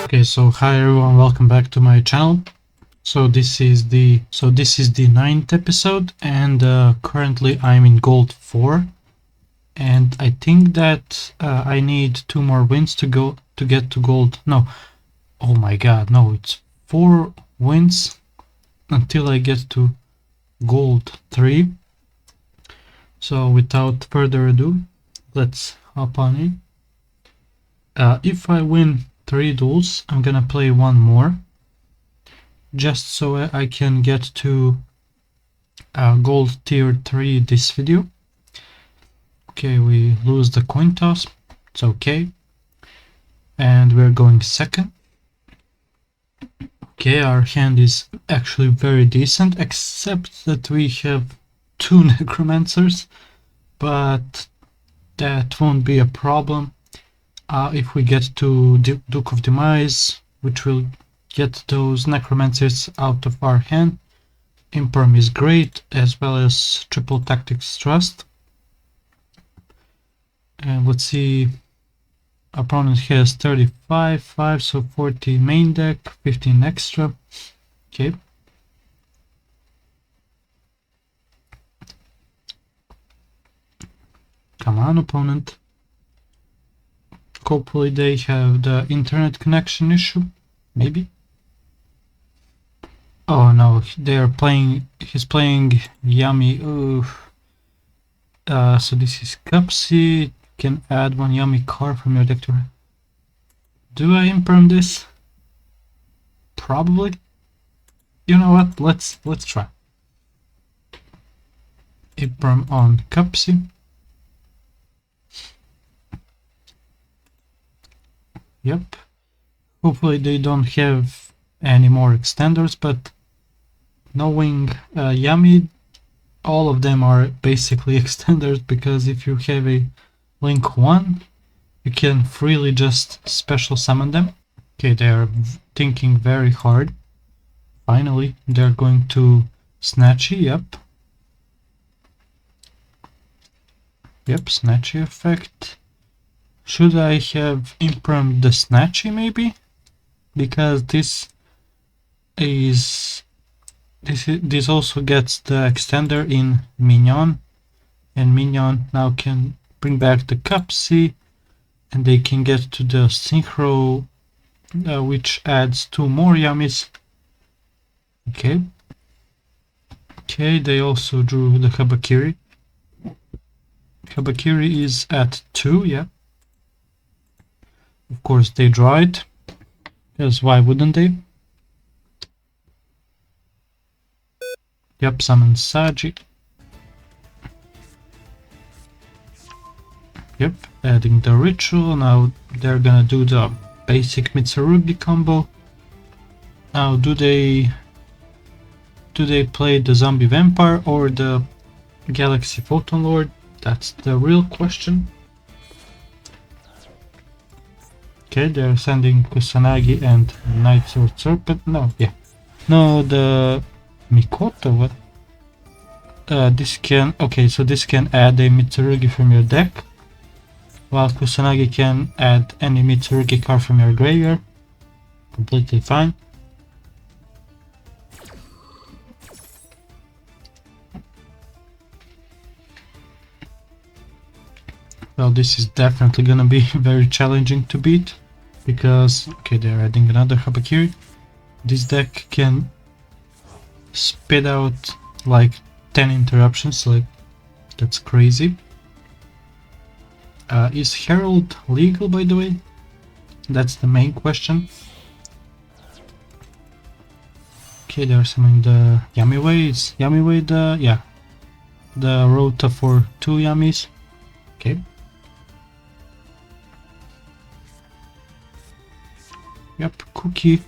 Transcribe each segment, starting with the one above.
Okay, so hi everyone, welcome back to my channel. So this is the ninth episode, and currently I'm in gold 4, and I think that I need 2 more wins to get to gold. No, oh my god, no, it's 4 wins until I get to gold 3. So without further ado, let's hop on in. If I win 3 duels, I'm gonna play 1 more, just so I can get to gold tier 3 this video. Okay, we lose the coin toss, it's okay, and we're going second. Okay, our hand is actually very decent, except that we have 2 necromancers, but that won't be a problem if we get to Duke of Demise, which will get those necromancers out of our hand. Imperm is great, as well as triple tactics trust. And let's see, opponent has 35, 5, so 40 main deck, 15 extra. Okay. Come on, opponent. Hopefully they have the internet connection issue, maybe. Oh no, he's playing Yummy. So this is Cupsy. Can add 1 Yummy card from your deck to her. Do I imperm this? Probably. You know what? Let's try. Imperm on Cupsy. Yep. Hopefully they don't have any more extenders, but knowing Yummy, all of them are basically extenders, because if you have a Link 1, you can freely just special summon them. Okay, they are thinking very hard. Finally, they're going to Snatchy, yep. Yep, Snatchy effect. Should I have impermed the Snatchy maybe? Because this also gets the extender in Minion, and Minion now can bring back the Cupsy, and they can get to the Synchro, which adds 2 more Yummies. Okay. Okay, they also drew the Habakiri. Habakiri is at 2, yeah. Of course they draw it, because why wouldn't they? Yep, summon Saji. Yep, adding the ritual. Now they're gonna do the basic Mitsurugi combo. Now do they play the Zombie Vampire or the Galaxy Photon Lord? That's the real question. Okay, they're sending Kusanagi and Night Sword Serpent. No, yeah. No, the Mikoto, what? This can... Okay, so this can add a Mitsurugi from your deck, while Kusanagi can add any Mitsurugi card from your graveyard. Completely fine. Well, this is definitely gonna be very challenging to beat, because, okay, they're adding another Habakiri. This deck can spit out like 10 interruptions, like, that's crazy. Is Herald legal, by the way? That's the main question. Okay, they're summoning the Yummy Way. Is Yummy Way the... yeah. The Rota for 2 Yummies. Okay. Yep, Cookie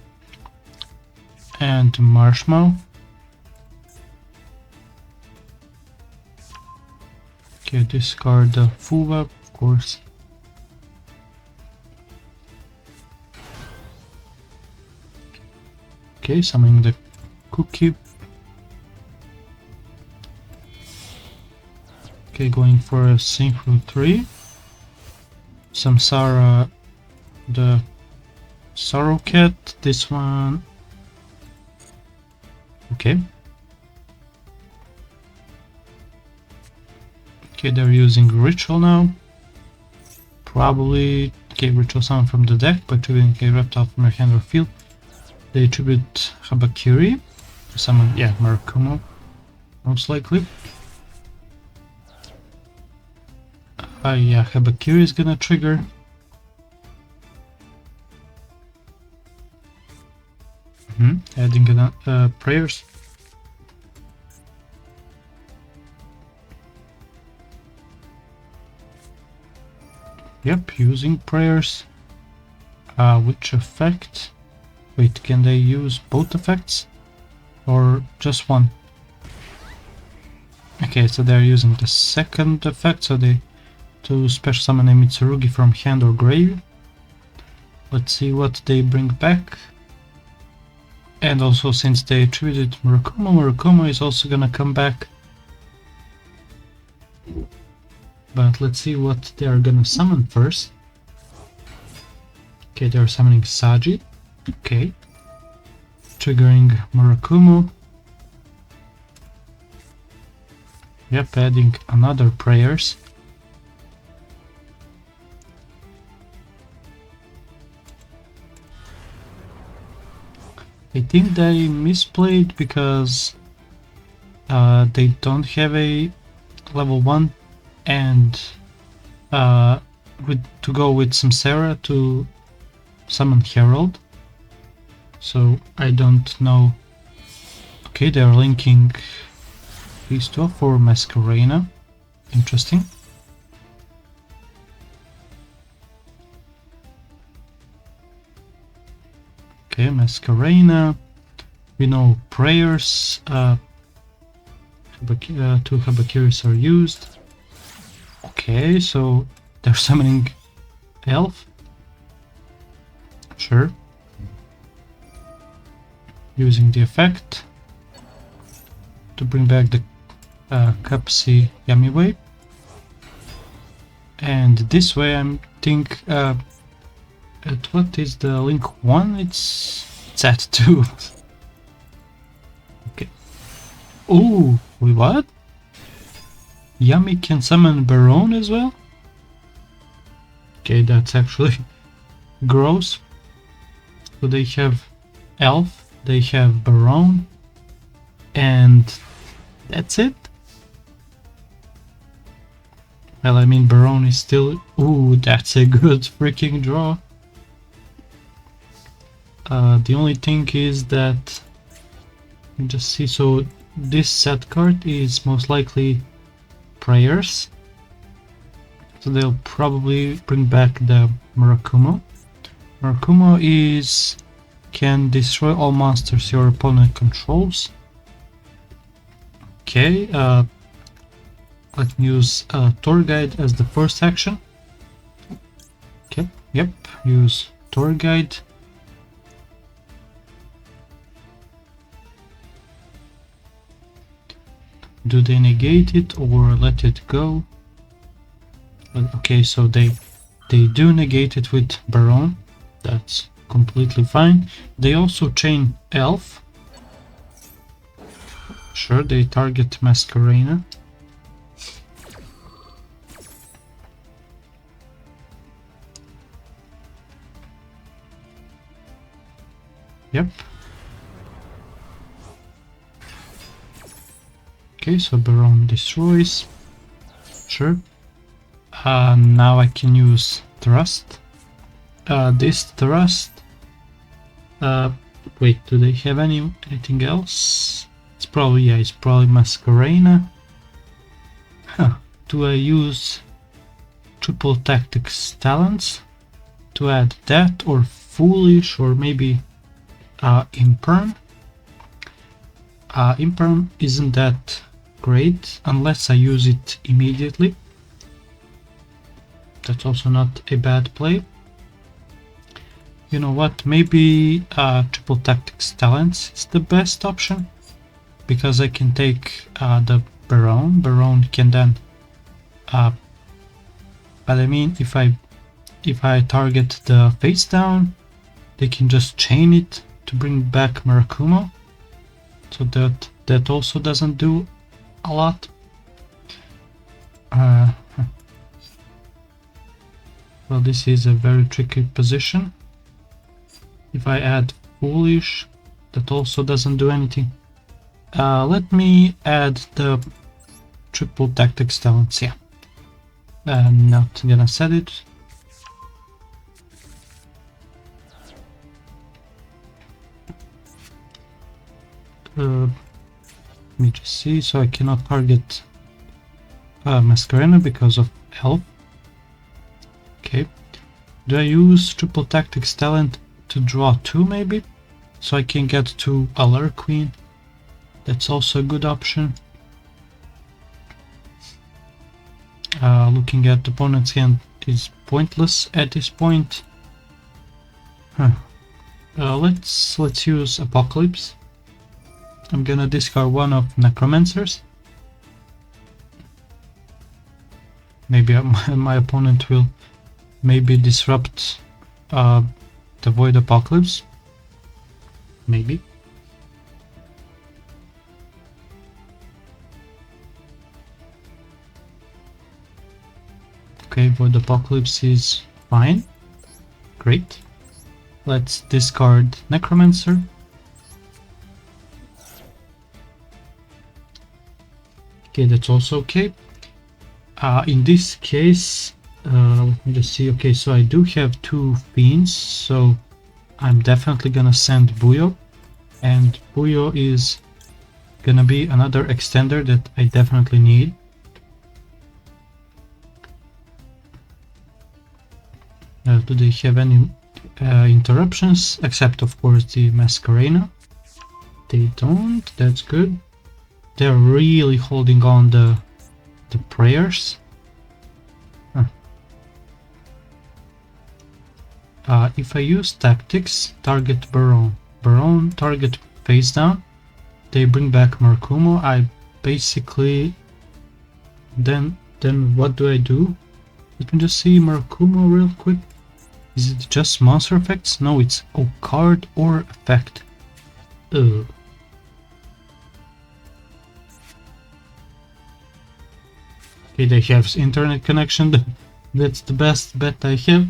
and Marshmallow. Okay, discard the Fuwa, of course. Okay, summoning the Cookie. Okay, going for a Synchro 3. Samsara, the Sorrow Cat, this one. Okay. Okay, they're using Ritual now. Probably, okay, Ritual Summon from the deck by triggering a reptile from your hand or field. They tribute Habakiri. Summon, yeah, Murakumo, most likely. Yeah, Habakiri is gonna trigger. Adding prayers. Yep, using prayers. Which effect? Wait, can they use both effects? Or just one? Okay, so they're using the second effect, so they to special summon a Mitsurugi from hand or grave. Let's see what they bring back. And also, since they attributed Murakumo, Murakumo is also gonna come back. But let's see what they are gonna summon first. Okay, they're summoning Saji. Okay. Triggering Murakumo. Yep, adding another prayers. I think they misplayed because they don't have a level 1 and to go with Samsara to summon Herald. So I don't know. Okay, they're linking these two for Masquerena. Interesting. Okay, Masquerena. We know prayers. Two Habakiris are used. Okay, so they're summoning Elf. Sure. Using the effect to bring back the Kapsi Yamiway. And this way I think at what is the link 1? It's at 2. Okay. Oh, wait, what? Yami can summon Baron as well? Okay, that's actually gross. So they have Elf, they have Baron, and that's it? Well, I mean, Baron is still... Ooh, that's a good freaking draw. The only thing is that... Let me just see, so this set card is most likely Prayers. So they'll probably bring back the Murakumo. Murakumo is... can destroy all monsters your opponent controls. Okay, let me use Tour Guide as the first action. Okay, yep, use Tour Guide. Do they negate it or let it go? Okay, so they do negate it with Baron. That's completely fine. They also chain Elf. Sure, they target Masquerena. Yep. Okay, so Baron destroys. Sure. Now I can use Thrust. This Thrust... wait, do they have anything else? It's probably, yeah, it's probably Masquerena. Huh. Do I use Triple Tactics Talents to add that, or Foolish, or maybe Imperm? Imperm isn't that great unless I use it immediately. That's also not a bad play. You know what, maybe Triple Tactics Talents is the best option, because I can take the Baron. Baron can then but I mean, if I target the face down, they can just chain it to bring back Murakumo. So that also doesn't do a lot. Well, this is a very tricky position. If I add Foolish, that also doesn't do anything. Let me add the triple tactics talents, yeah. I'm not gonna set it. Let me just see, so I cannot target Masquerena because of health. Okay. Do I use triple tactics talent to draw 2 maybe? So I can get to Allure Queen. That's also a good option. Looking at the opponent's hand is pointless at this point. Let's use Apocalypse. I'm gonna discard one of Necromancers. Maybe my opponent will maybe disrupt the Void Apocalypse. Maybe. Okay, Void Apocalypse is fine. Great. Let's discard Necromancer. Okay, that's also okay. In this case, let me just see. Okay, so I do have 2 Fiends, so I'm definitely gonna send Buyo. And Buyo is gonna be another extender that I definitely need. Do they have any interruptions? Except, of course, the Masquerena. They don't, that's good. They're really holding on the prayers. If I use tactics, target Baron. Baron, target face down. They bring back Murakumo. I basically... Then what do I do? Let me just see Murakumo real quick. Is it just monster effects? No, it's card or effect. Ugh. Okay, they have internet connection. That's the best bet I have.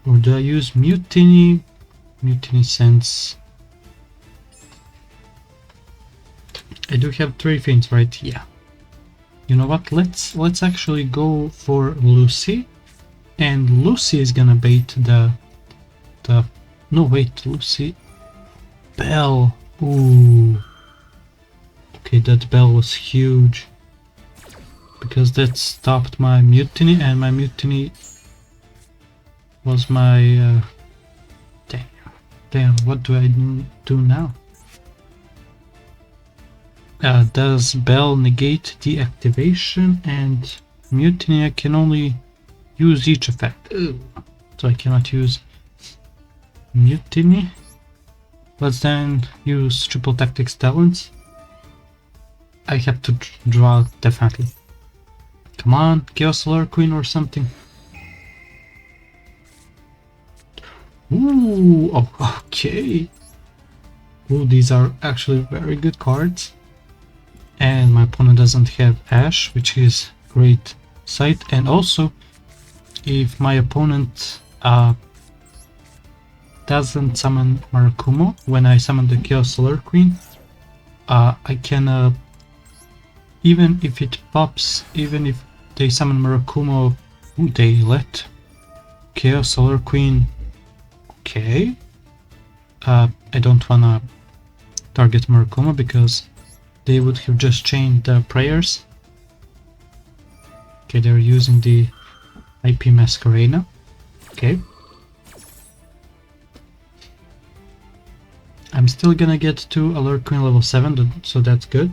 Or do I use Mutiny? Mutiny Sense. I do have 3 Fiends, right? Yeah. You know what? Let's actually go for Lucy, and Lucy is gonna bait the. No, wait, Lucy. Bell. Ooh. Okay, that bell was huge. Because that stopped my mutiny, and my mutiny was my... Damn, what do I do now? Does bell negate deactivation, and mutiny I can only use each effect. Ugh. So I cannot use mutiny. Let's then use triple tactics talents. I have to draw definitely. Come on, Chaos Allure Queen or something. Ooh, oh, okay. Ooh, these are actually very good cards. And my opponent doesn't have Ash, which is great sight. And also, if my opponent doesn't summon Murakumo when I summon the Chaos Allure Queen, I can, even if it pops, even if they summon Murakumo, they let Chaos Allure Queen. Okay. I don't wanna target Murakumo because they would have just chained the prayers. Okay, they're using the IP Masquerena. Okay. I'm still gonna get to Allure Queen level 7, so that's good.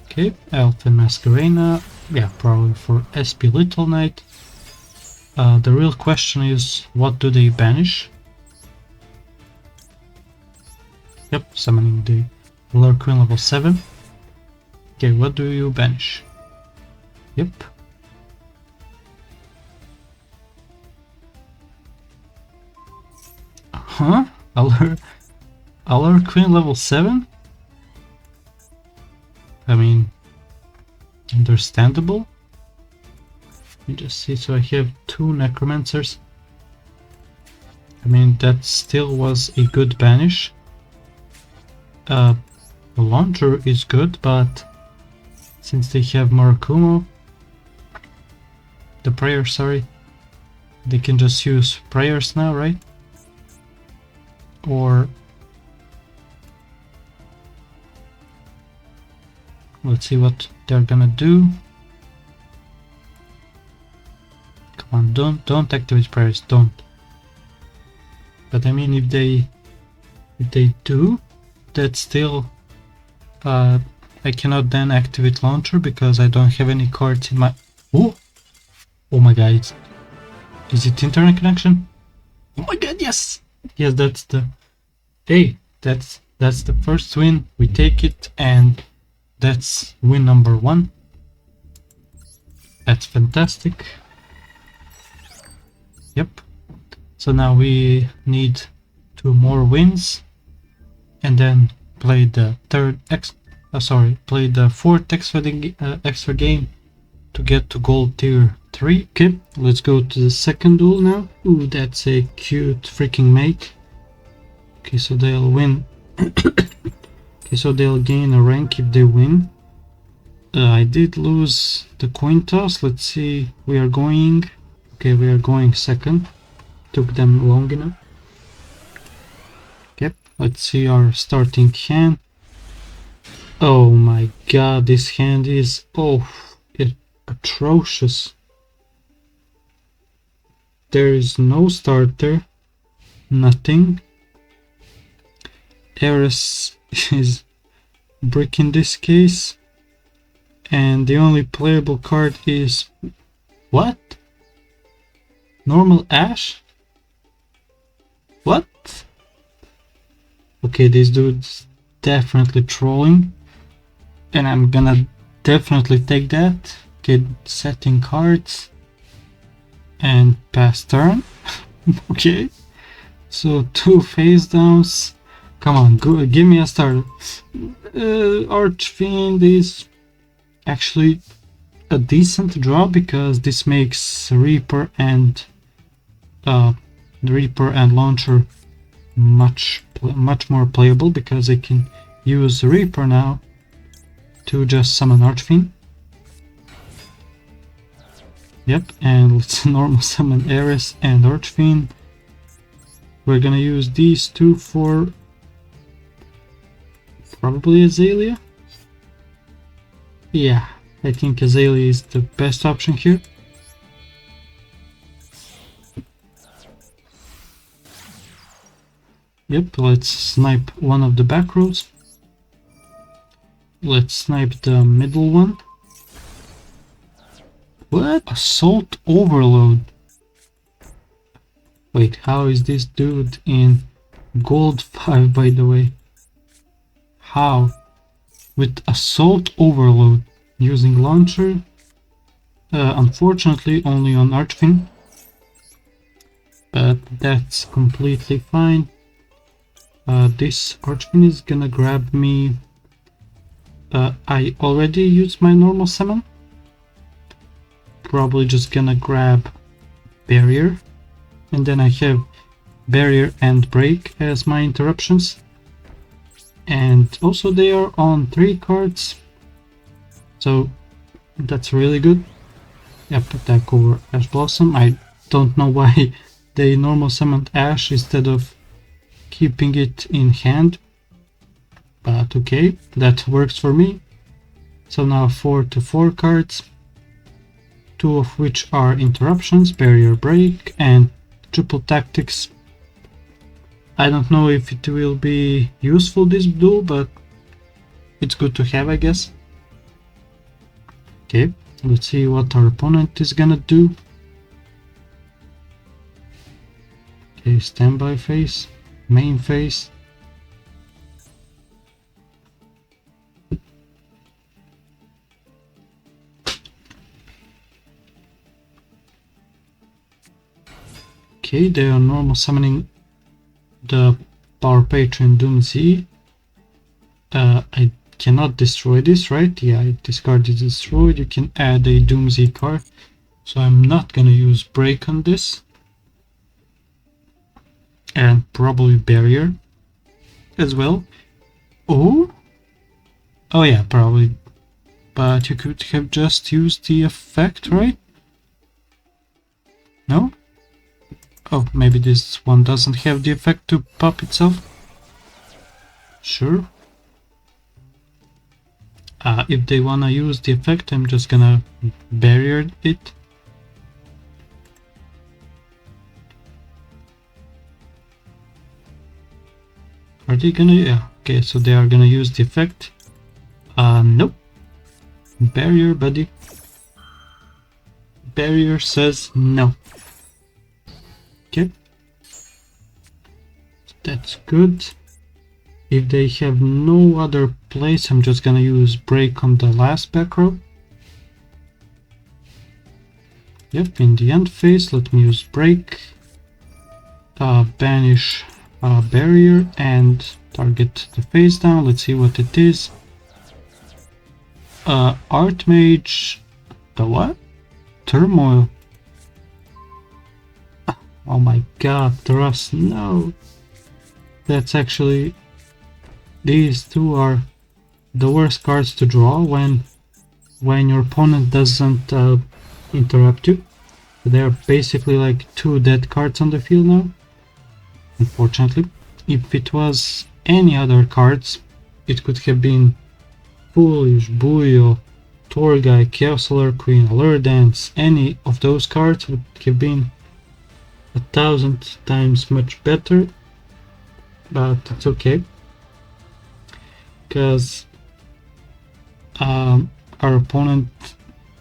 Okay, Elf and Masquerena. Yeah, probably for SP Little Knight. The real question is, what do they banish? Yep, summoning the Allure Queen level 7. Okay, what do you banish? Yep. Huh? Allure Queen level 7? I mean, understandable. Let me just see, so I have 2 Necromancers. I mean, that still was a good banish. The launcher is good, but since they have Murakumo, the prayer, sorry, they can just use prayers now, right? Or let's see what they're gonna do. Come on, don't activate prayers, don't. But I mean, if they do, that's still I cannot then activate launcher because I don't have any cards in my. Oh my god! Is it internet connection? Oh my god! Yes, yes, that's the. Hey, that's the first win. We take it, and that's win number 1. That's fantastic. Yep. So now we need 2 more wins, and then play the play the 4th extra game to get to gold tier 3. Okay, let's go to the second duel now. Ooh, that's a cute freaking mate. Okay, so they'll win. Okay, so they'll gain a rank if they win. I did lose the coin toss. Let's see, we are going. Okay, we are going second. Took them long enough. Yep, let's see our starting hand. Oh my god, this hand is atrocious. There is no starter, nothing. Eris is brick in this case, and the only playable card is what? Normal Ash? What? Okay, this dude's definitely trolling, and I'm gonna definitely take that. Okay, setting cards and pass turn. Okay, so 2 face downs. Come on, go, give me a starter. Archfiend is actually a decent draw because this makes Reaper and Launcher much more playable because I can use Reaper now to just summon Archfiend. Yep, and let's normal summon Eris and Archfiend. We're gonna use these 2 for probably Azalea. Yeah, I think Azalea is the best option here. Yep, let's snipe one of the back rows. Let's snipe the middle one. What? Assault Overload. Wait, how is this dude in gold 5, by the way? How? With Assault Overload using launcher? Unfortunately only on Archfiend, but that's completely fine. This Archfiend is gonna grab me. I already used my normal summon. Probably just gonna grab Barrier, and then I have Barrier and Break as my interruptions. And also they are on 3 cards, so that's really good. Yep, attack over Ash Blossom. I don't know why they normal summoned Ash instead of keeping it in hand, but okay, that works for me. So now 4 to 4 cards, 2 of which are interruptions, Barrier, Break, and Triple Tactics. I don't know if it will be useful this duel, but it's good to have, I guess. Okay, let's see what our opponent is gonna do. Okay, standby phase, main phase. Okay, they are normal summoning the Power Patron Doomsday. I cannot destroy this, right? Yeah, I discarded destroyed. You can add a Doomsday card. So I'm not gonna use break on this. And probably barrier as well. Oh? Oh yeah, probably. But you could have just used the effect, right? No? Oh, maybe this one doesn't have the effect to pop itself. Sure. If they wanna use the effect, I'm just gonna barrier it. Are they gonna? Yeah. Okay, so they are gonna use the effect. Nope. Barrier, buddy. Barrier says no. Okay. That's good. If they have no other place, I'm just gonna use break on the last back row. Yep, in the end phase, let me use break. Banish barrier and target the face down. Let's see what it is. Archmage. The what? Turmoil. Oh my god, Thrust, no. That's actually... These two are the worst cards to draw when your opponent doesn't interrupt you. They're basically like two dead cards on the field now. Unfortunately. If it was any other cards, it could have been Foolish, Buyo, Torgai, Chaos Alert Queen, Allure Dance. Any of those cards would have been 1,000 times much better, but it's okay, because our opponent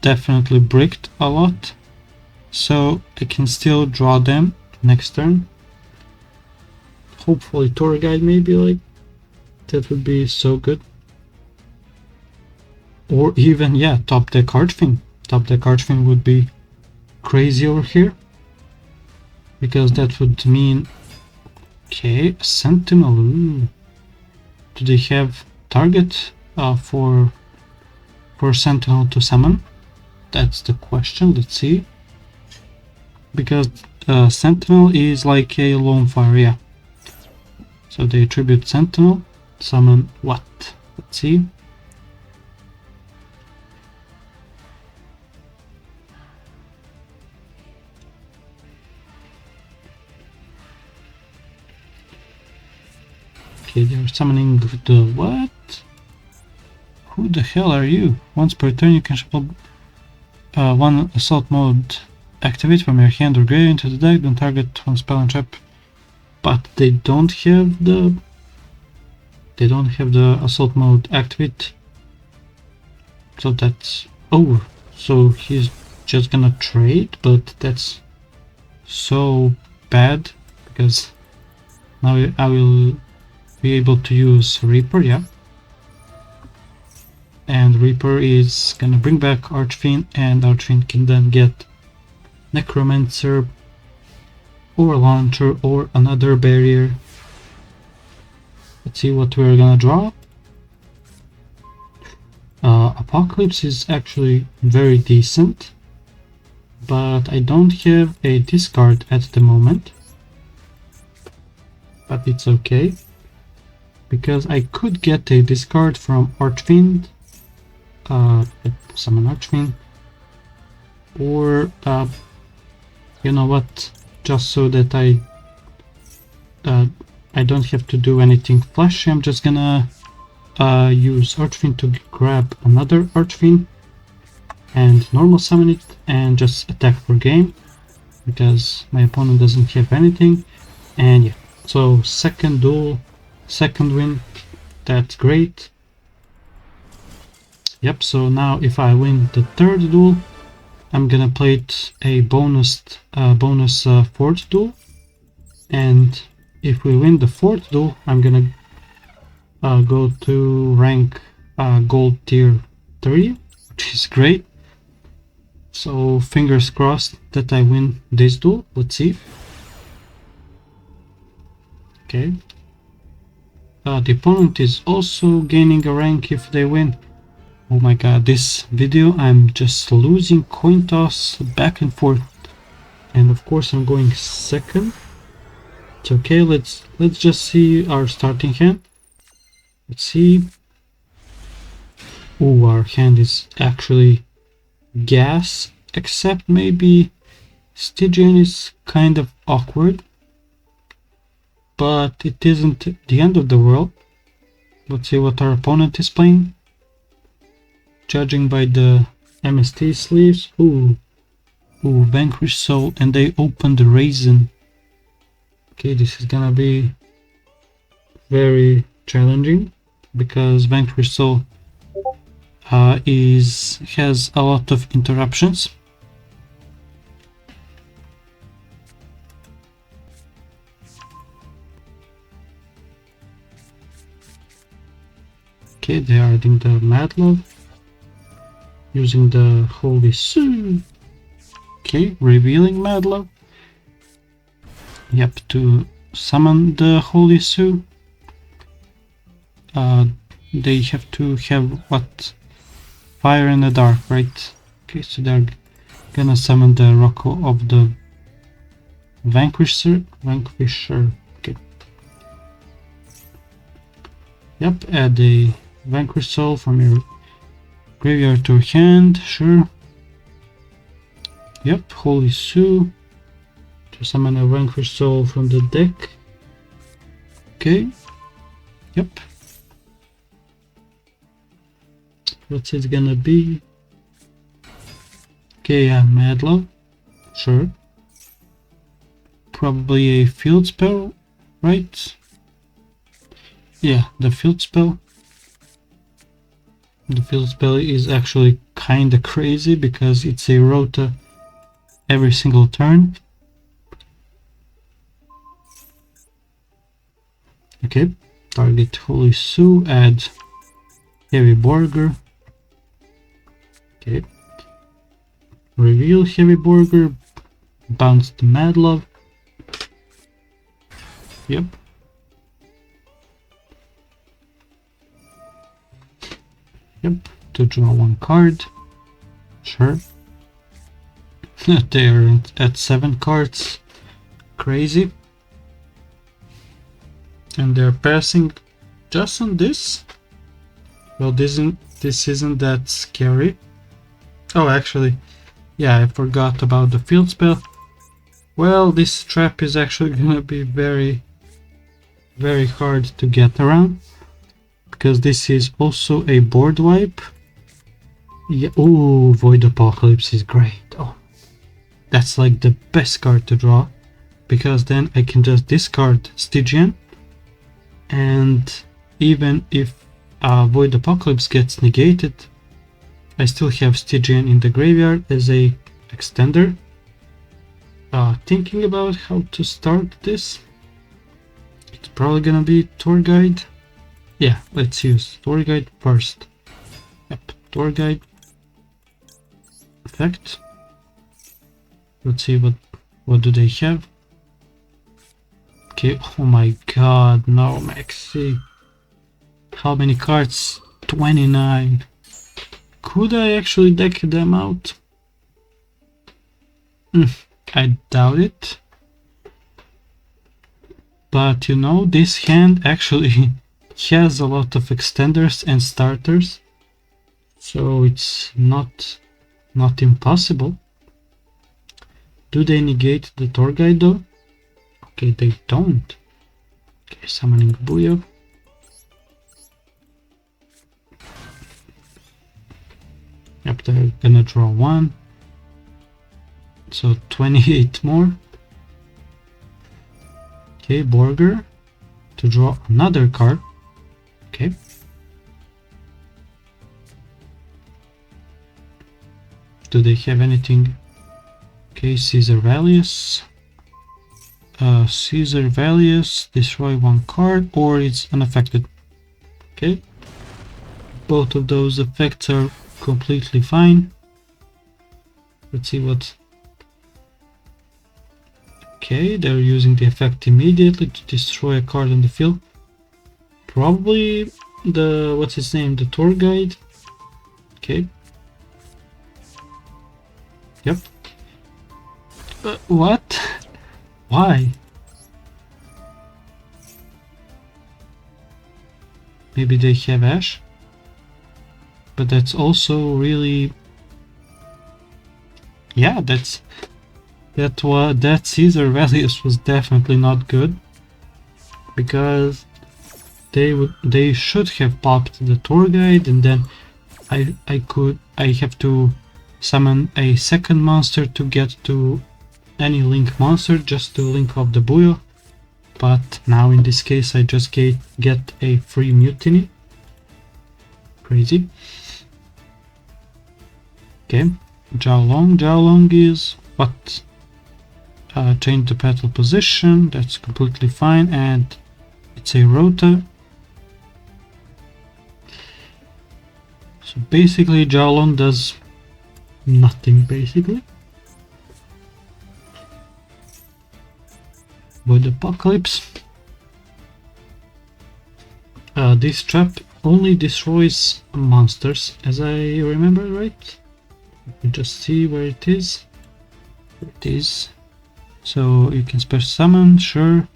definitely bricked a lot, so I can still draw them next turn. Hopefully Tour Guide, maybe, like, that would be so good. Or even, yeah, top deck Archfiend. Top deck Archfiend would be crazy over here, because that would mean... Okay, Sentinel. Ooh. Do they have target for Sentinel to summon? That's the question. Let's see. Because Sentinel is like a lone fire, yeah. So they attribute Sentinel, summon what? Let's see. Okay, they're summoning the what? Who the hell are you? Once per turn you can shuffle one assault mode activate from your hand or grave into the deck, don't target one spell and trap. But they don't have the assault mode activate. So that's... Oh, so he's just gonna trade, but that's so bad, because now I will be able to use Reaper, yeah. And Reaper is gonna bring back Archfiend, and Archfiend can then get Necromancer or Launcher or another barrier. Let's see what we're gonna draw. Apocalypse is actually very decent, but I don't have a discard at the moment. But it's okay, because I could get a discard from Archfiend, summon Archfiend, or you know what, just so that I don't have to do anything flashy, I'm just gonna use Archfiend to grab another Archfiend and normal summon it and just attack for game, because my opponent doesn't have anything. And yeah, so second duel, second win, that's great. Yep, so now if I win the third duel, I'm gonna play it a bonus fourth duel, and if we win the fourth duel, I'm gonna go to rank gold tier 3, which is great. So fingers crossed that I win this duel. Let's see. Okay. The opponent is also gaining a rank if they win. Oh my god, this video I'm just losing coin toss back and forth. And of course I'm going second. It's okay, let's just see our starting hand. Let's see. Oh, our hand is actually gas, except maybe Stygian is kind of awkward. But it isn't the end of the world. Let's see what our opponent is playing. Judging by the MST sleeves. Ooh, Vanquish Soul, and they open the Raisin. Okay, this is gonna be very challenging because Vanquish Soul has a lot of interruptions. Okay, they are adding the Mad Love, using the Holy Sue. Okay, revealing Mad Love. Yep, to summon the Holy Sue. They have to have what? Fire in the dark, right? Okay, so they're gonna summon the Rocco of the Vanquisher. Okay. Yep, add a Vanquish Soul from your graveyard to hand, sure. Yep, Holy Sue to summon a Vanquish Soul from the deck. Okay. Yep. What's it gonna be? Okay, yeah, Mad Love. Sure. Probably a field spell, right? Yeah, the field spell. The field spell is actually kinda crazy because it's a rota every single turn. Okay, target Holy Sue, add Heavy Burger. Okay. Reveal Heavy Burger, bounce the Mad Love. Yep. Yep, to draw one card. Sure. They are at 7 cards. Crazy. And they're passing just on this. Well, this isn't that scary. Oh, actually, yeah, I forgot about the field spell. Well, this trap is actually gonna be very, very hard to get around because this is also a board wipe. Yeah, ooh, Void Apocalypse is great. Oh, that's like the best card to draw because then I can just discard Stygian, and even if Void Apocalypse gets negated, I still have Stygian in the graveyard as a extender. Thinking about how to start this. It's probably gonna be Tour Guide. Yeah, let's use Tour Guide first. Yep, Tour Guide. Effect. Let's see what do they have. Okay, oh my god, no, Maxi. How many cards? 29. Could I actually deck them out? I doubt it. But you know, this hand actually has a lot of extenders and starters, so it's not impossible. Do they negate the Tour Guide though? Okay, they don't. Okay, summoning Booyah. Yep, they're gonna draw 1. So 28 more. Okay, Borger to draw another card. Okay. Do they have anything? Okay, Caesar Valius. Caesar Valius, destroy 1 card, or it's unaffected. Okay. Both of those effects are completely fine. Let's see what... Okay, they're using the effect immediately to destroy a card on the field. Probably the, what's his name, the tour guide. Okay. Yep. What? Why? Maybe they have Ash? But that's also really... Yeah, that Caesar Valius was definitely not good. Because they should have popped the tour guide, and then I have to summon a second monster to get to any link monster just to link up the Buyo. But now in this case I just get a free mutiny. Crazy. Okay, Jiaolong is what? Change the battle position, that's completely fine, and it's a rota. So basically Jiaolong does nothing basically. Void Apocalypse. This trap only destroys monsters, as I remember, right? Let me just see where it is. There it is. So you can special summon, sure.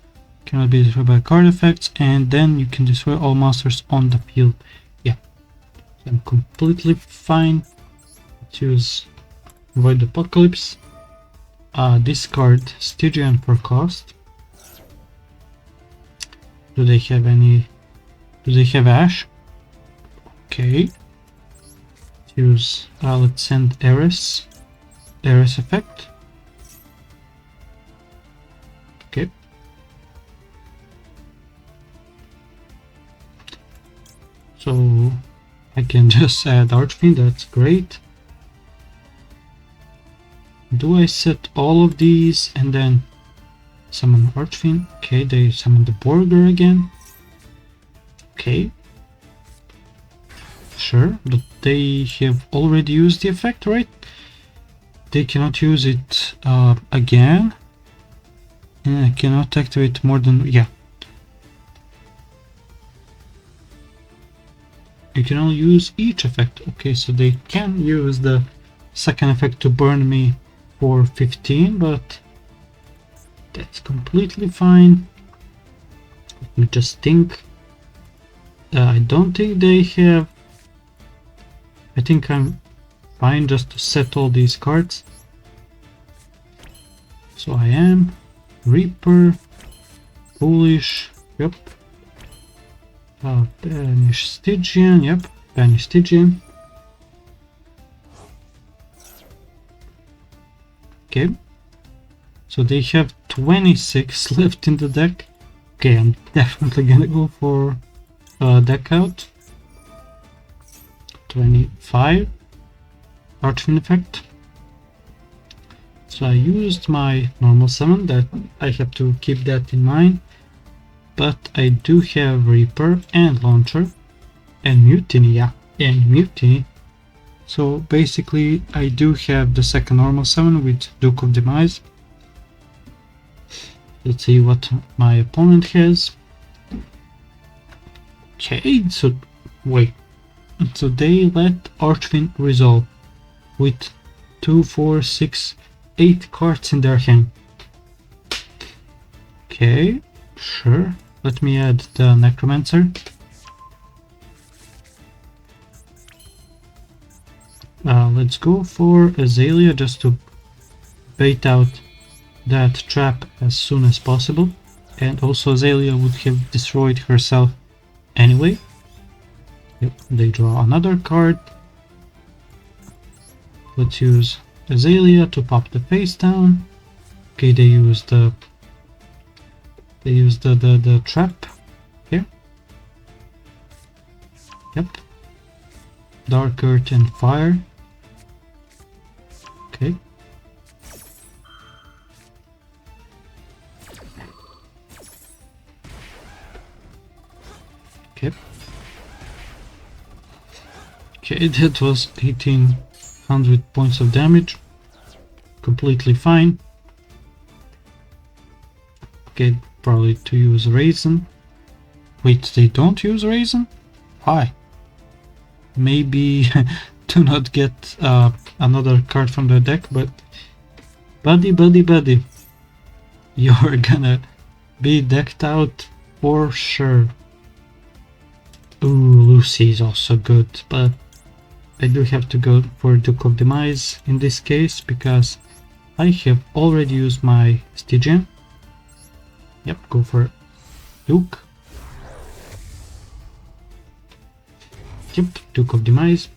Cannot be destroyed by card effects, and then you can destroy all monsters on the field. Yeah, so I'm completely fine. Let's use Void Apocalypse. Discard Stygian for cost. Do they have any? Do they have Ash? Okay. Use. Let's send Eris. Eris effect. Okay. So I can just add Archfiend. That's great. Do I set all of these and then summon Archfiend? Okay, they summon the Borger again. Okay. Sure, but they have already used the effect, right? They cannot use it again. And I cannot activate more than... yeah. You can only use each effect. Okay, so they can use the second effect to burn me for 15, but that's completely fine. Let me just think. I don't think they have... I think I'm fine just to set all these cards. So I am Reaper, Foolish, yep. Banish Stygian, yep. Banish Stygian. Okay. So they have 26 left in the deck. Okay, I'm definitely gonna go for deck out. 25 Archfiend effect. So I used my normal summon, that I have to keep that in mind, but I do have Reaper and Launcher and Mutiny, yeah, and Mutiny. So basically I do have the second normal summon with Duke of Demise. Let's see what my opponent has. Okay, so wait. So they let Archfiend resolve with 2, 4, 6, 8 cards in their hand. Okay, sure. Let me add the Necromancer. Let's go for Azalea just to bait out that trap as soon as possible. And also Azalea would have destroyed herself anyway. Yep, they draw another card. Let's use Azalea to pop the face down. Okay, they use the trap here. Yep. Dark Earth and Fire. Okay. Okay. Okay, that was 1800 points of damage. Completely fine. Okay, probably to use Raisin. Wait, they don't use Raisin? Why? Maybe to not get another card from the deck, but buddy, you're gonna be decked out for sure. Ooh, Lucy is also good, but I do have to go for Duke of Demise in this case because I have already used my Stygian. Yep, go for Duke. Yep, Duke of Demise.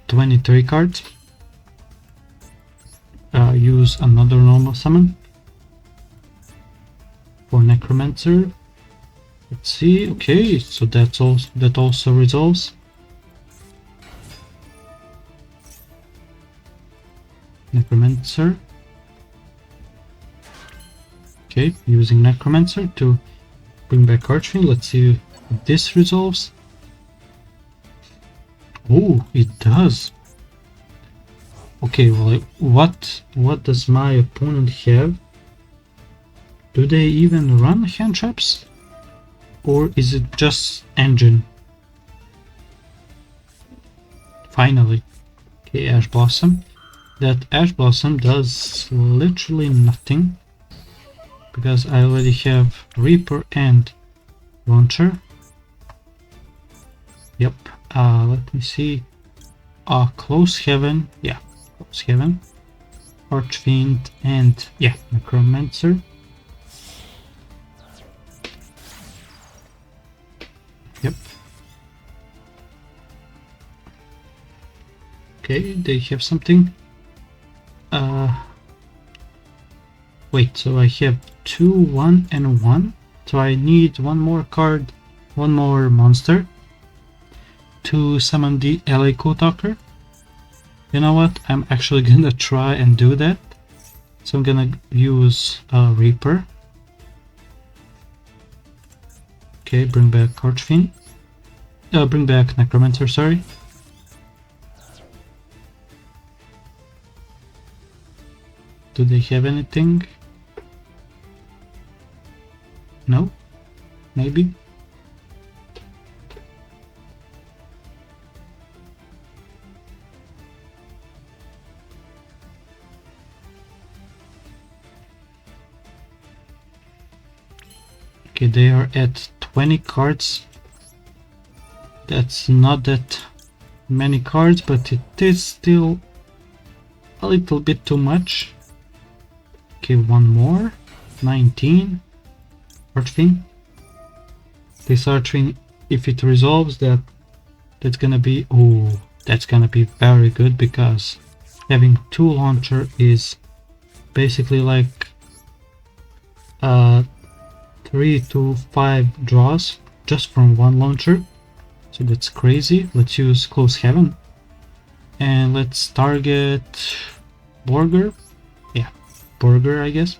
23 cards. Use another normal summon for Necromancer. Let's see. Okay, so that also resolves. Necromancer. Okay, using Necromancer to bring back Archfiend. Let's see if this resolves. Oh, it does. Okay, well, what does my opponent have? Do they even run hand traps? Or is it just engine? Finally. Okay, Ash Blossom. That Ash Blossom does literally nothing. Because I already have Reaper and Launcher. Yep. Let me see. Close Heaven. Yeah, Close Heaven. Archfiend and yeah, Necromancer. Yep. Okay, they have something. Wait, so I have 2, 1, and 1. So I need one more card, one more monster to summon the LA Talker. You know what? I'm actually gonna try and do that. So I'm gonna use Reaper. Okay, bring back Archfiend. Bring back Necromancer, sorry. Do they have anything? No? Maybe? Okay, they are at 20 cards. That's not that many cards, but it is still a little bit too much. Okay, one more. 19. Archfiend. This Archfiend, if it resolves, that's gonna be... Oh, that's gonna be very good, because having 2 launcher is basically like 3 to 5 draws just from 1 launcher. So that's crazy. Let's use Close Heaven. And let's target Borger. Yeah, Borger, I guess.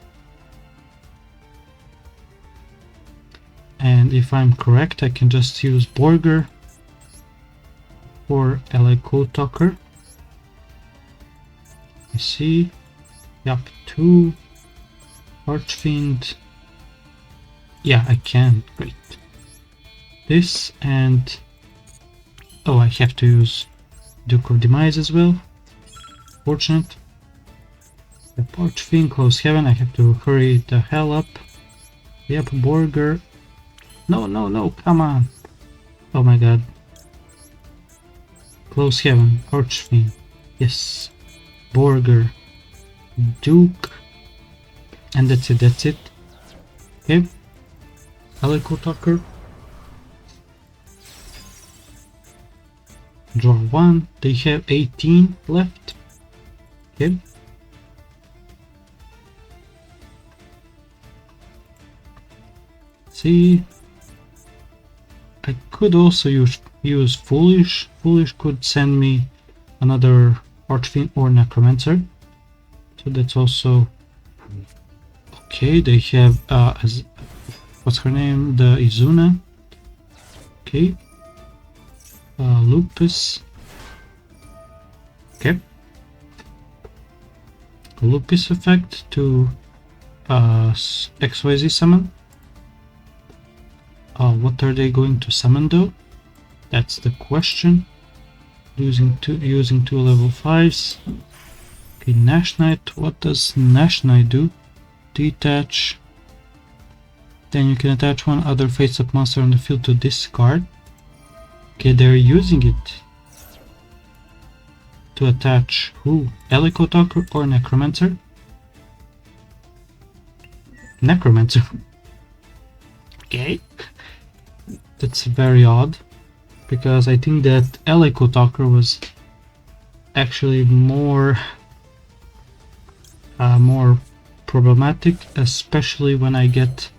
And if I'm correct, I can just use Borger for LA Talker. I see. Yep, 2 Archfiend. Yeah, I can. Great. This and... Oh, I have to use Duke of Demise as well. Fortunate. The Archfiend, Close Heaven. I have to hurry the hell up. Yep, Borger. No, come on. Oh my god. Close Heaven, Archfiend. Yes. Borger. Duke. And that's it. Okay. Alico Tucker. Draw 1. They have 18 left. Okay. See. I could also use Foolish. Foolish could send me another Archfiend or Necromancer. So that's also okay. They have what's her name? The Izuna. Okay. Lupus. Okay. Lupus effect to XYZ summon. What are they going to summon though? That's the question. Using two level 5s. Okay, Nash Knight. What does Nash Knight do? Detach. Then you can attach one other face-up monster on the field to discard. Okay, they're using it to attach who? Echo Talker or Necromancer? Necromancer. Okay. That's very odd, because I think that Echo Talker was actually more problematic, especially when I get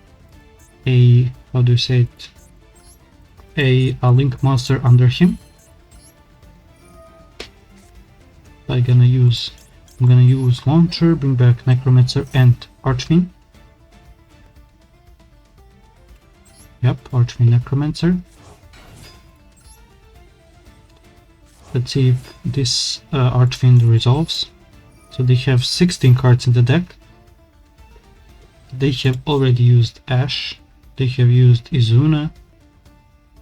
a, how do you say it, a link monster under him. I'm gonna use Launcher, bring back Necromancer and Archfiend. Yep, Archfiend Necromancer. Let's see if this Archfiend resolves. So they have 16 cards in the deck. They have already used Ash. They have used Izuna.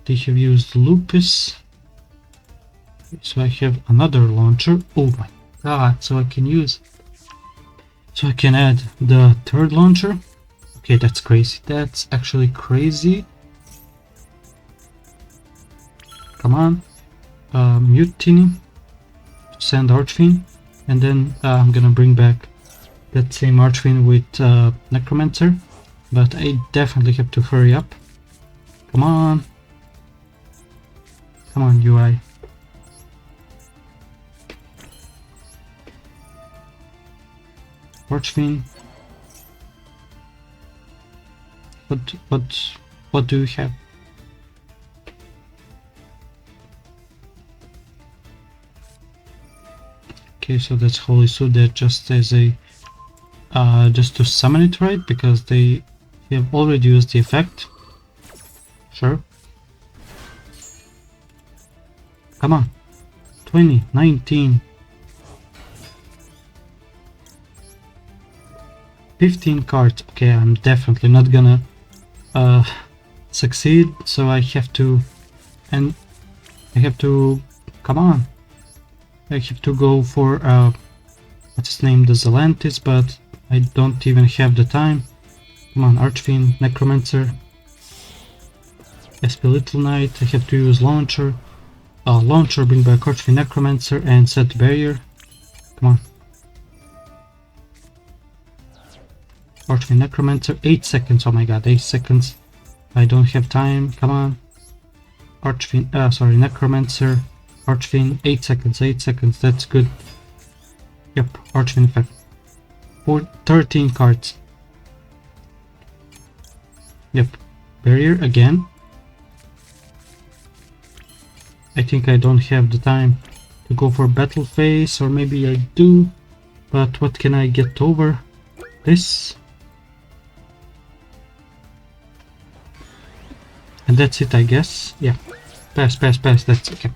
They have used Lupus. So I have another launcher. Oh my god, so I can add the third launcher. Okay, that's crazy. That's actually crazy. Come on. Mutiny. Send Archfiend. And then I'm gonna bring back that same Archfiend with Necromancer. But I definitely have to hurry up. Come on. Come on, UI. Archfiend. What do you have? Okay, so that's Holy Suit. That just as a just to summon it, right? Because they have already used the effect. Sure. Come on. 20, 19. 15 cards. Okay, I'm definitely not gonna succeed, so I have to, and I have to, come on, I have to go for what's his name, the Zelantis, but I don't even have the time. Come on, Archfiend, Necromancer, SP Little Knight. I have to use Launcher. Launcher, bring back Archfiend, Necromancer, and set barrier. Come on. Archfiend, Necromancer, 8 seconds. Oh my god, 8 seconds. I don't have time. Come on. Archfiend, sorry, Necromancer, Archfiend, 8 seconds, 8 seconds. That's good. Yep, Archfiend effect. 13 cards. Yep, barrier again. I think I don't have the time to go for battle phase, or maybe I do. But what can I get over? This. And that's it, I guess. Yeah. Pass. That's okay.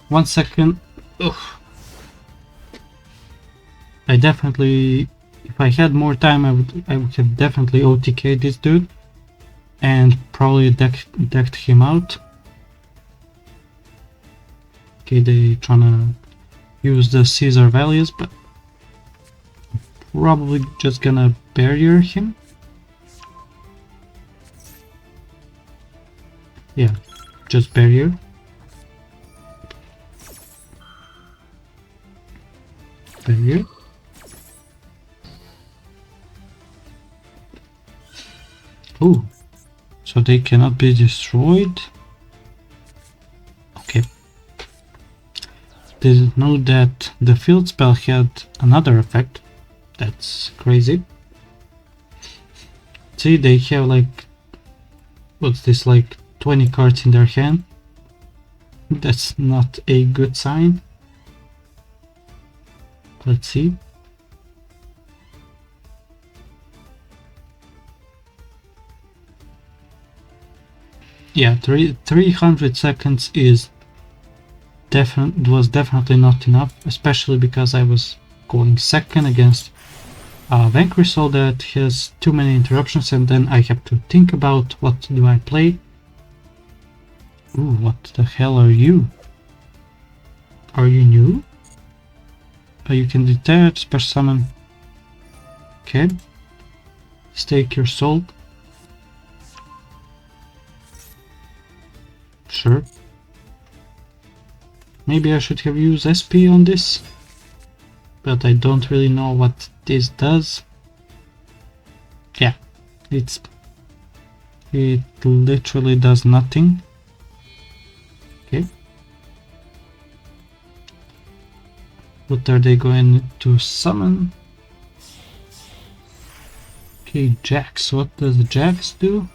1 second. Ugh. I definitely, if I had more time, I would have definitely OTK'd this dude and probably decked him out. Okay, they tryna use the Caesar values, but probably just gonna barrier him. Yeah, just barrier. Barrier. Oh, so they cannot be destroyed. Okay. Didn't know that the field spell had another effect. That's crazy. See, they have like, what's this, like 20 cards in their hand. That's not a good sign. Let's see. Yeah, 300 seconds was definitely not enough, especially because I was going second against Vanquish all that has too many interruptions, and then I have to think about what do I play. Ooh, what the hell are you? Are you new? You can detach, special summon. Okay. Stake your soul. Sure. Maybe I should have used SP on this, but I don't really know what this does. Yeah, it literally does nothing. Okay. What are they going to summon? Okay, Jax. What does Jax do?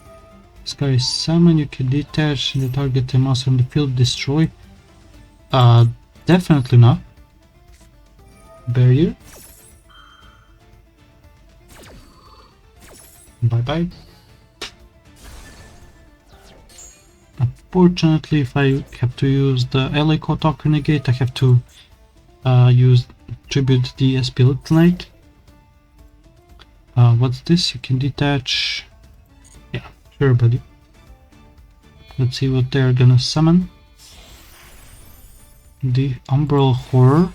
This guy is summon. You can detach the target a monster on the field, destroy. Definitely not. Barrier. Bye bye. Unfortunately, if I have to use the LA Kotaku negate, I have to use Tribute the SP Little Knight. What's this? You can detach. Yeah, sure, buddy. Let's see what they're gonna summon. The Umbral Horror.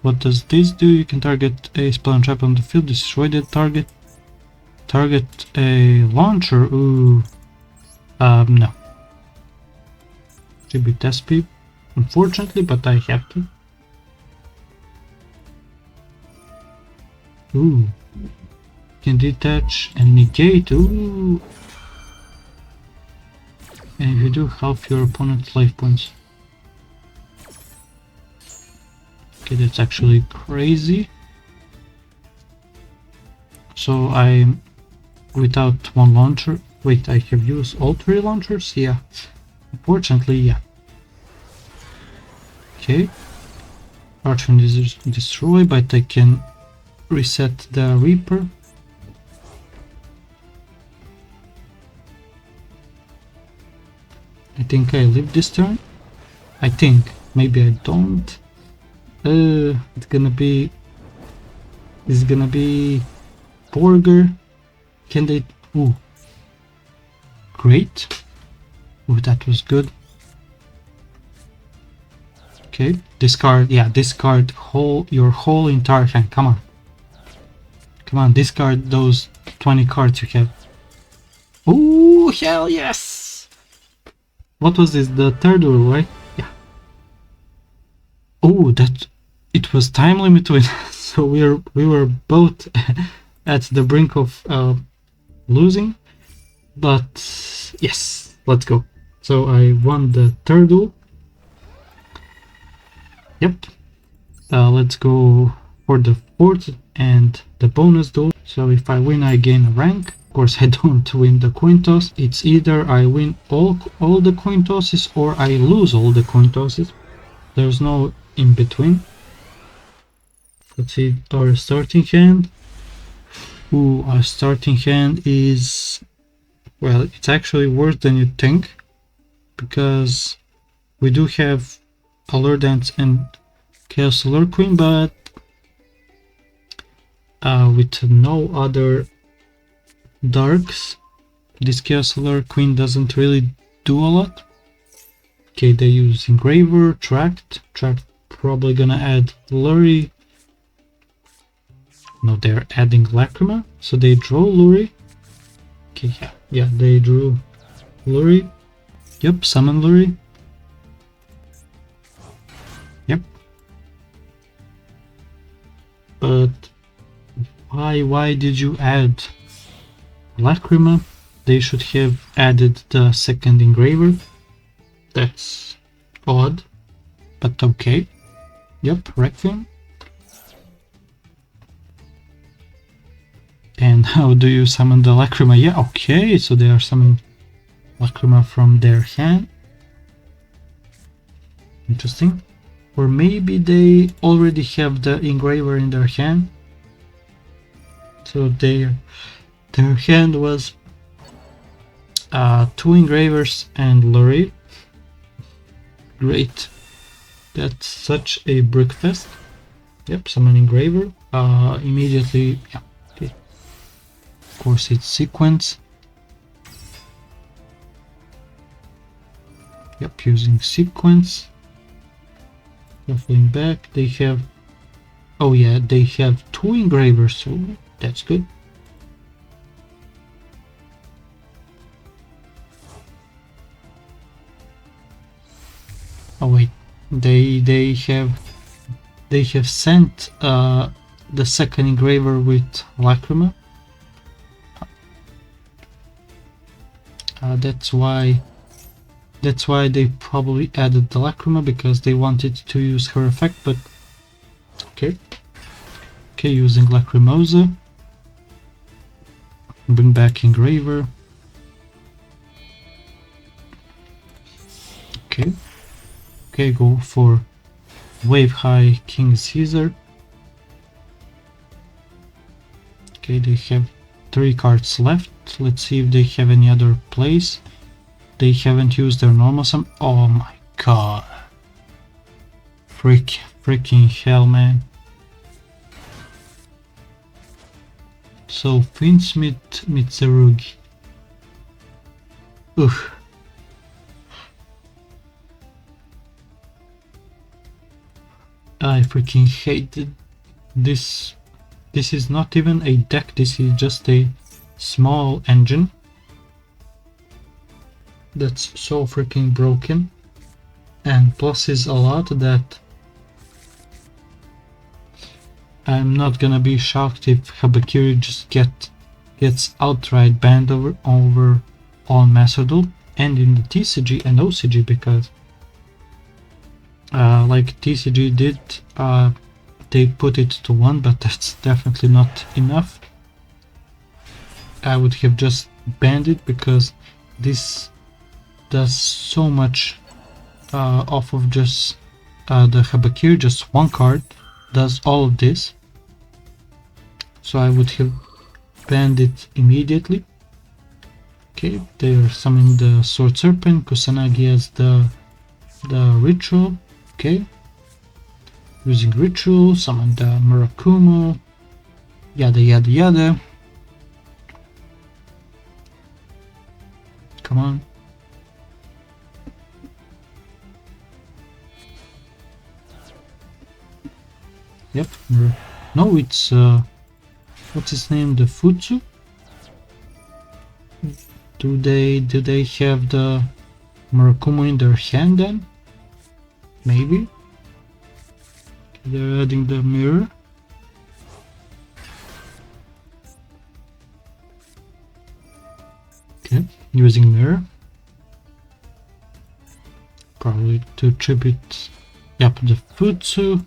What does this do? You can target a spell and trap on the field, destroy the target. Target a launcher. Ooh. No. Tribute SP. Unfortunately, but I have to. Ooh. Can detach and negate. Ooh. And if you do, half your opponent's life points. Okay, that's actually crazy. So I'm without one launcher. Wait, I have used all 3 launchers? Yeah. Unfortunately, yeah. Okay. Archfiend is destroyed, but I can reset the Reaper. I think I live this turn. I think. Maybe I don't. It's gonna be Borger. Can they? Ooh, great. Ooh, that was good. Okay, discard. Yeah, discard your whole entire hand. Come on, come on, discard those 20 cards you have. Ooh, hell yes! What was this? The third duel, right? Yeah. Oh, that. It was time limit win, so we were both at the brink of losing, but yes, let's go. So I won the third duel. Yep. Let's go for the fourth and the bonus duel. So if I win, I gain a rank. Of course, I don't win the coin toss. It's either I win all the coin tosses or I lose all the coin tosses. There's no in between. Let's see our starting hand. Ooh, our starting hand is... well, it's actually worse than you think, because we do have Allure Dance and Chaos Allure Queen, but with no other darks, this Chaos Allure Queen doesn't really do a lot. Okay, they use Engraver, Tract probably gonna add Lurie. No, they're adding Lacrima, so they draw Lurie. Okay, yeah, they drew Lurie. Yep, summon Lurie. Yep. But why did you add Lacrima? They should have added the second Engraver. That's odd, but okay. Yep, Requiem. And how do you summon the Lacrima? Yeah, okay, so they are summoning Lacrima from their hand. Interesting. Or maybe they already have the Engraver in their hand. So their hand was 2 Engravers and Lurie. Great. That's such a brickfest. Yep, summon Engraver. immediately. Yeah, okay. Of course, it's sequence. Yep, using sequence. Shuffling back. They have. Oh yeah, they have 2 engravers, so that's good. Oh wait, they have sent the second engraver with Lacrima. That's why they probably added the Lacrima, because they wanted to use her effect, but okay. Okay, using Lacrimosa. Bring back engraver. Okay. Okay, go for Wave High King Caesar. Okay, they have 3 cards left. Let's see if they have any other plays. They haven't used their normal summon. Oh my god. Freaking hell, man. So, Finsmith Mitsurugi. Ugh. I freaking hated this. This is not even a deck, this is just a small engine that's so freaking broken, and pluses a lot that I'm not gonna be shocked if Habakiri just gets outright banned over on Master Duel and in the TCG and OCG, because like TCG did, they put it to 1, but that's definitely not enough. I would have just banned it, because this does so much off of just the Habakir. Just 1 card does all of this, so I would have banned it immediately. Okay, they're summoning the Sword Serpent. Kusanagi has the ritual. Okay, using ritual, summon the Murakumo, yada yada yada. Come on. Yep. No, it's what's his name? The Futsu. Do they have the Murakumo in their hand then? Maybe. They're adding the mirror. Okay, using mirror. Probably to tribute. Yep, the Futsu.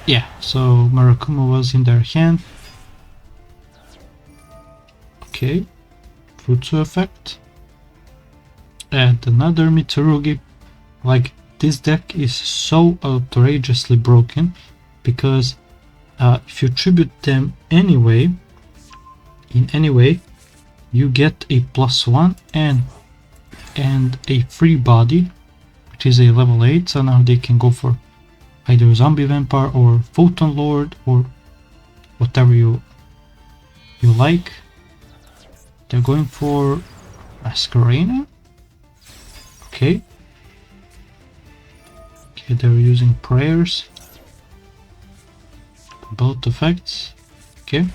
Yeah, so Murakumo was in their hand. Okay, Futsu effect. Add another Mitsurugi. Like, this deck is so outrageously broken, because if you tribute them anyway, in any way, you get a +1 and a free body, which is a level 8, so now they can go for either Zombie Vampire or Photon Lord or whatever you like. They're going for Masquerena. Okay. Okay, they're using prayers. Both effects. Okay.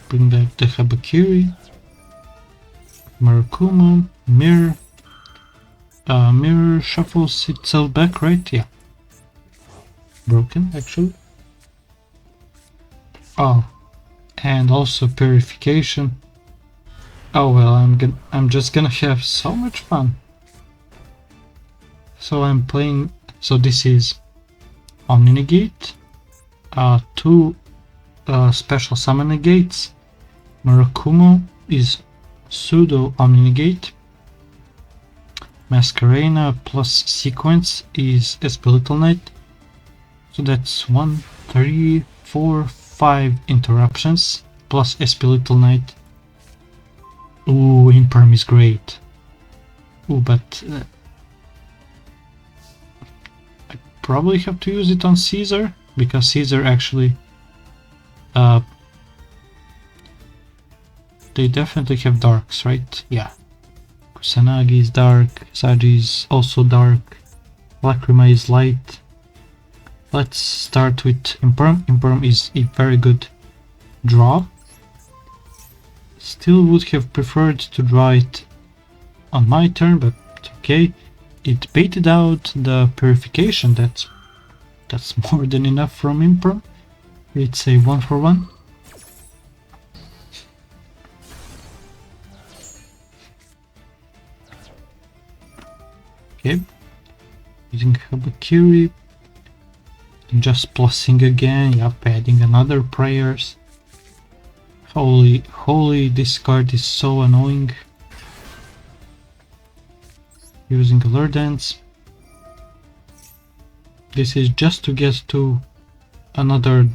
Bring back the Habakiri. Murakumo. Mirror. Mirror shuffles itself back, right? Yeah. Broken, actually. Oh. And also purification. Oh well, I'm just gonna have so much fun. So I'm playing. So this is Omni Negate, 2 special summon negates. Murakumo is pseudo Omni Negate. Masquerena plus sequence is Espirital Knight. So that's 1, 3, 4, 5 interruptions plus Espirital Knight. Ooh, Imperm is great. Ooh, but probably have to use it on Caesar, because Caesar actually they definitely have darks, right? Yeah. Kusanagi is dark, Saji is also dark, Lacrima is light. Let's start with Imperm. Imperm is a very good draw. Still would have preferred to draw it on my turn, but okay. It baited out the Purification. That's more than enough from Imperm. It's a 1-for-1. Okay. Using Habakiri. Just plussing again. Yep, adding another prayers. Holy, this card is so annoying. Using Alert Dance. This is just to get to another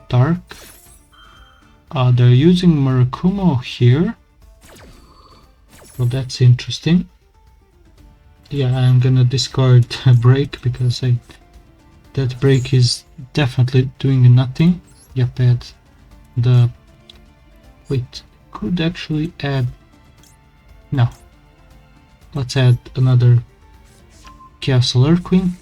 dark. They're using Murakumo here. Well, that's interesting. Yeah, I'm gonna discard a break because that break is definitely doing nothing. Yep, add the... Wait, could actually add... No. Let's add another Chaos Alert Queen.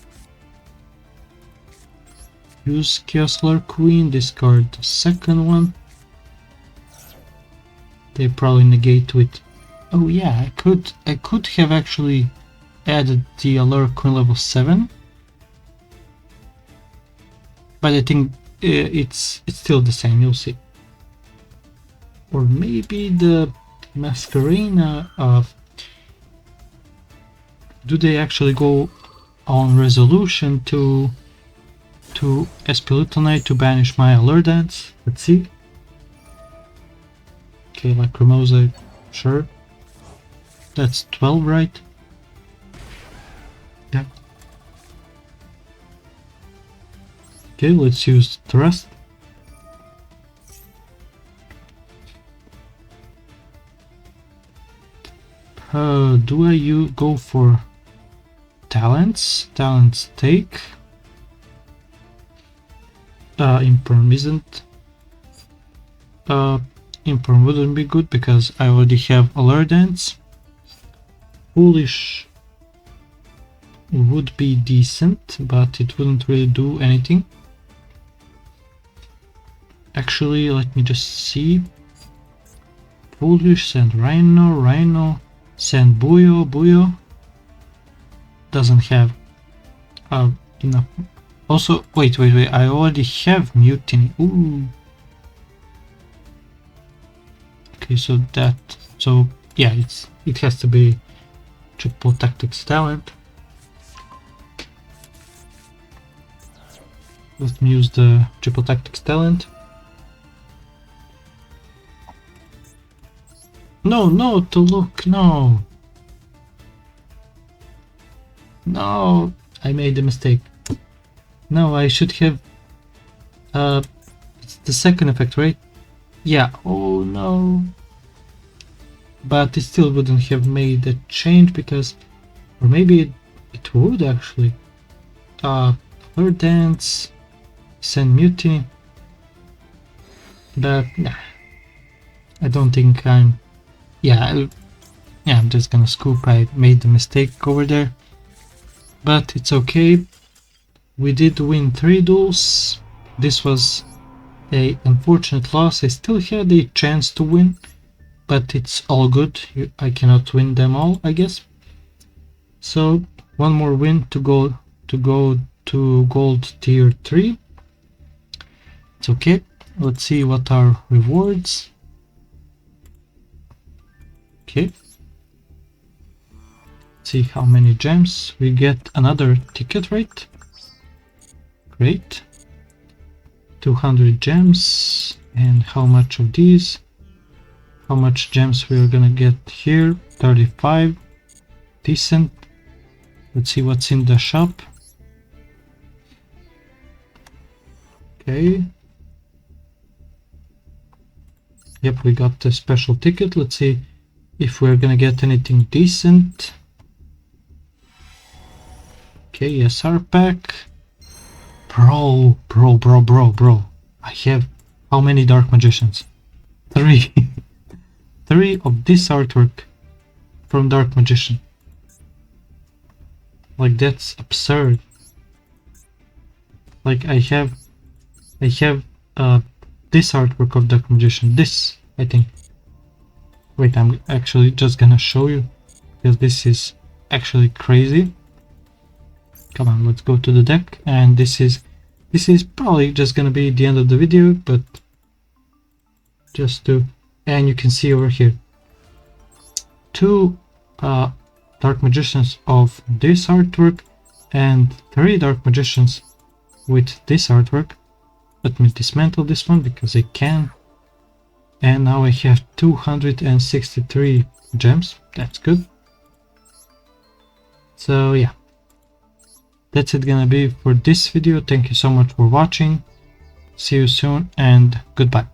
Use Chaos Alert Queen, discard the second one. They probably negate with... Oh yeah, I could have actually added the Alert Queen level 7. But I think it's still the same, you'll see. Or maybe the Masquerena do they actually go on resolution to Espilitonite to banish my Alert Dance? Let's see. Okay, Lacrimosa, sure. That's 12, right? Yeah. Okay, let's use Thrust. Do I go for talents? Talents take. Imperm isn't. Imperm wouldn't be good because I already have Alert Dance. Foolish would be decent, but it wouldn't really do anything. Actually, let me just see. Foolish, send Rhino, send Buyo. Doesn't have enough. Also, wait, I already have Mutiny. Ooh. Okay, so yeah, it has to be Triple Tactics talent. Let me use the Triple Tactics talent. No, to look, no. No, I made a mistake. No, I should have... it's the second effect, right? Yeah, oh no. But it still wouldn't have made a change because... Or maybe it would actually. Alert Dance, send Mutiny. But, nah. I don't think I'm... Yeah, I'm just gonna scoop. I made the mistake over there. But it's okay. We did win 3 duels. This was a unfortunate loss. I still had a chance to win, but it's all good. I cannot win them all, I guess. So one more win to go to gold tier 3. It's okay. Let's see what are rewards. Okay. See how many gems we get. Another ticket, right? Great. 200 gems. And how much of these? How much gems we are gonna get here? 35. Decent. Let's see what's in the shop. Okay. Yep, we got the special ticket. Let's see if we're gonna get anything decent. Okay, SR pack. Bro. I have how many Dark Magicians? 3. 3 of this artwork from Dark Magician. Like, that's absurd. Like, I have this artwork of Dark Magician. This, I think. Wait, I'm actually just gonna show you, because this is actually crazy. Come on, let's go to the deck, and this is probably just gonna be the end of the video, but just to, and you can see over here 2 Dark Magicians of this artwork and 3 Dark Magicians with this artwork. Let me dismantle this one because I can. And now I have 263 gems. That's good. So yeah, that's it gonna be for this video. Thank you so much for watching. See you soon and goodbye.